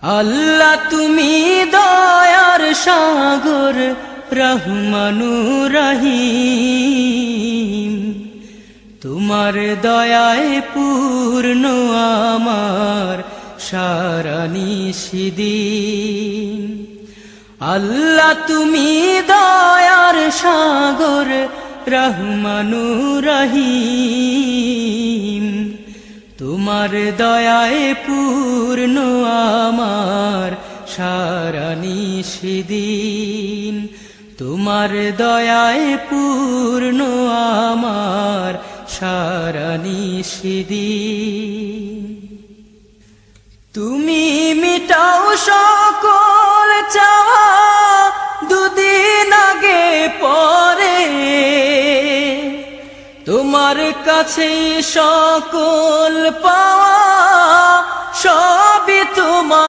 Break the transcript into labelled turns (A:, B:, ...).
A: আল্লাহ তুমি দয়ার সাগর, রহমানুর রহিম। তোমার দয়ায় পূর্ণ আমার সারা নিশিদিন। আল্লাহ তুমি দয়ার সাগর, রহমানুর রহিম। তোমার দয়ায় পূর্ণ আমার সারা নিশিদিন। তোমার দয়ায় পূর্ণ আমার সারা নিশিদিন। তুমি মিটাও সকল চাওয়া দুদিন আগে পরে, তোমার কাছে সকল পাওয়া সবই তোমার।